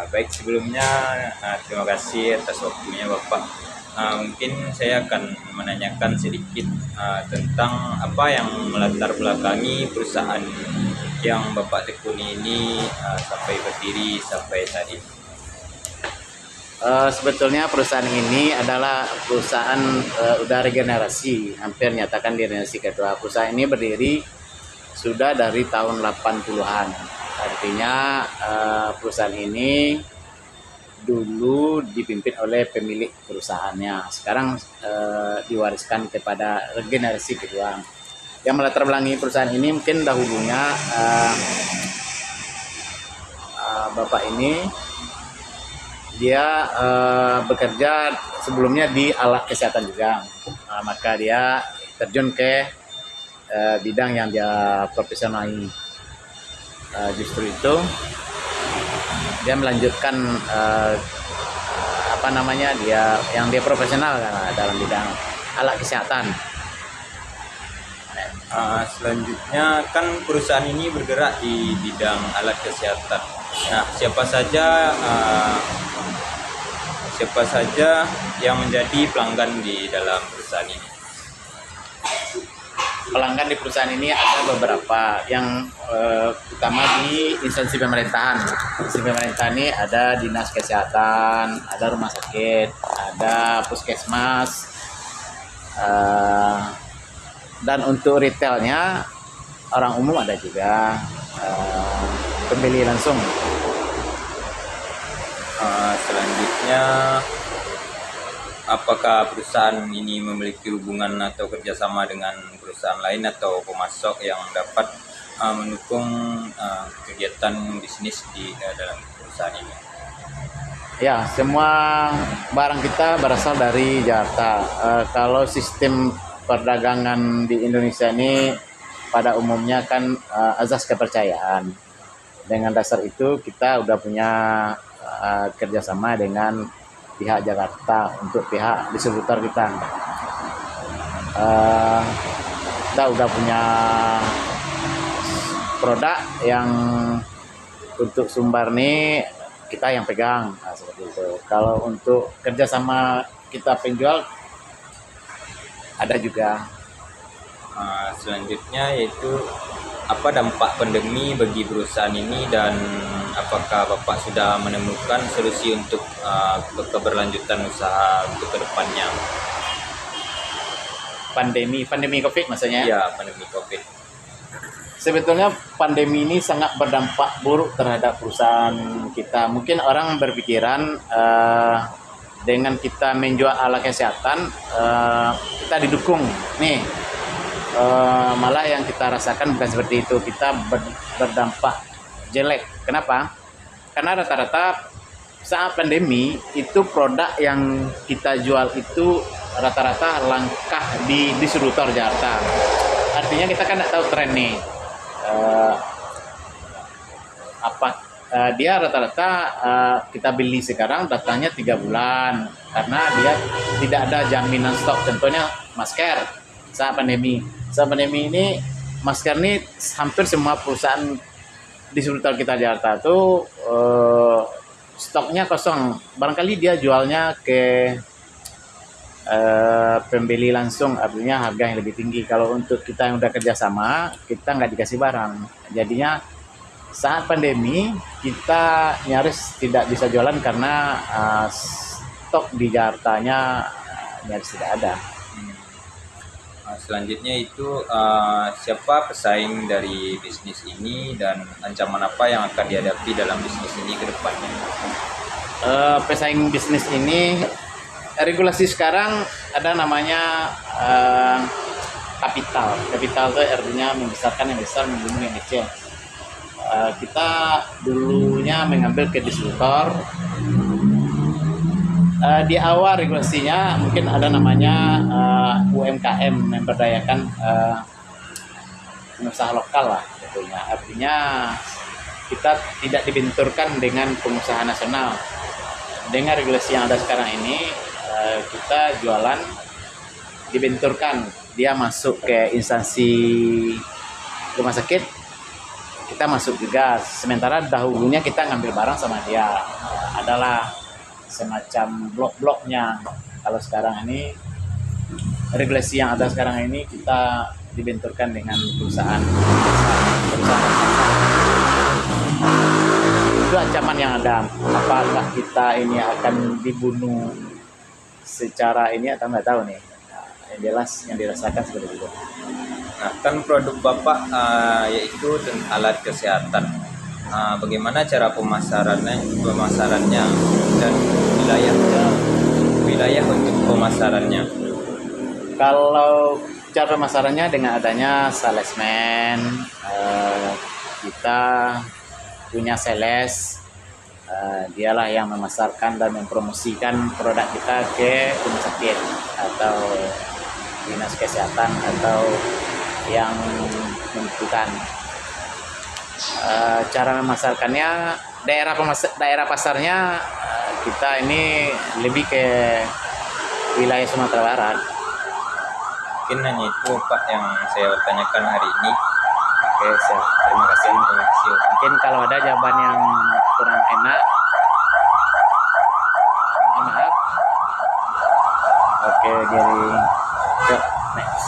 Baik, sebelumnya terima kasih atas waktunya Bapak. Mungkin saya akan menanyakan sedikit tentang apa yang melatar belakangi perusahaan yang Bapak tekuni ini sampai berdiri sampai saat ini. Sebetulnya perusahaan ini adalah perusahaan udah regenerasi, hampir nyatakan generasi kedua. Perusahaan ini berdiri sudah dari tahun 80-an. Artinya perusahaan ini dulu dipimpin oleh pemilik perusahaannya. Sekarang diwariskan kepada generasi kedua. Yang melatar belakangi perusahaan ini mungkin dahulunya Bapak ini dia bekerja sebelumnya di alat kesehatan juga. Maka dia terjun ke bidang yang dia profesionali. Justru itu dia melanjutkan dia profesional dalam bidang alat kesehatan. Selanjutnya kan perusahaan ini bergerak di bidang alat kesehatan. Nah, siapa saja yang menjadi pelanggan di dalam perusahaan ini? Pelanggan di perusahaan ini ada beberapa, yang utama di instansi pemerintahan. Instansi pemerintahan ini ada dinas kesehatan, ada rumah sakit, ada puskesmas, dan untuk retailnya orang umum ada juga, pembeli langsung. Selanjutnya, apakah perusahaan ini memiliki hubungan atau kerjasama dengan perusahaan lain atau pemasok yang dapat mendukung kegiatan bisnis di dalam perusahaan ini? Ya, semua barang kita berasal dari Jakarta. Kalau sistem perdagangan di Indonesia ini pada umumnya kan azas kepercayaan. Dengan dasar itu kita udah punya kerjasama dengan pihak Jakarta untuk pihak distributor kita. Kita udah punya produk yang untuk sumber nih kita yang pegang, seperti itu. Kalau untuk kerjasama kita penjual ada juga. Selanjutnya yaitu apa dampak pandemi bagi perusahaan ini dan apakah Bapak sudah menemukan solusi untuk keberlanjutan usaha untuk kedepannya? Pandemi COVID maksudnya? Ya, pandemi COVID. Sebetulnya pandemi ini sangat berdampak buruk terhadap perusahaan kita. Mungkin orang berpikiran dengan kita menjual alat kesehatan kita didukung nih. Malah yang kita rasakan bukan seperti itu. Kita berdampak jelek. Kenapa? Karena rata-rata saat pandemi itu produk yang kita jual itu rata-rata langkah di distributor Jakarta. Artinya kita kan tidak tahu tren nih. Dia rata-rata kita beli sekarang datangnya 3 bulan karena dia tidak ada jaminan stok. Contohnya masker saat pandemi ini, masker ini hampir semua perusahaan distributor kita Jakarta tuh stoknya kosong. Barangkali dia jualnya ke pembeli langsung, artinya harga yang lebih tinggi. Kalau untuk kita yang udah kerjasama, kita nggak dikasih barang. Jadinya saat pandemi kita nyaris tidak bisa jualan karena stok di Jakartanya nyaris tidak ada. Selanjutnya itu siapa pesaing dari bisnis ini dan ancaman apa yang akan dihadapi dalam bisnis ini ke depannya? Pesaing bisnis ini, regulasi sekarang ada namanya kapital. Kapital itu artinya membesarkan yang besar, membunuh yang kecil. Kita dulunya mengambil ke distributor. Di awal regulasinya mungkin ada namanya UMKM, memberdayakan pengusaha lokal lah tentunya. Artinya kita tidak dibenturkan dengan pengusaha nasional. Dengan regulasi yang ada sekarang ini, kita jualan dibenturkan. Dia masuk ke instansi rumah sakit, kita masuk juga. Sementara dahulunya kita ngambil barang sama dia, adalah semacam blok-bloknya. Kalau sekarang ini regulasi yang ada sekarang ini kita dibenturkan dengan perusahaan. Itu ancaman yang ada. Apakah kita ini akan dibunuh secara ini atau nggak tahu nih. Nah, yang jelas yang dirasakan seperti itu. Nah, kan produk Bapak yaitu alat kesehatan. Bagaimana cara pemasarannya dan wilayah untuk pemasarannya? Kalau cara pemasarannya dengan adanya salesman, kita punya sales, dialah yang memasarkan dan mempromosikan produk kita ke rumah sakit atau dinas kesehatan atau yang membutuhkan. Cara memasarkannya, daerah pasarnya kita ini lebih ke wilayah Sumatera Barat. Mungkin hanya itu Pak yang saya tanyakan hari ini. Oke, siap. Terima kasih. Mungkin kalau ada jawaban yang kurang enak, mohon maaf. Oke, jadi yuk next.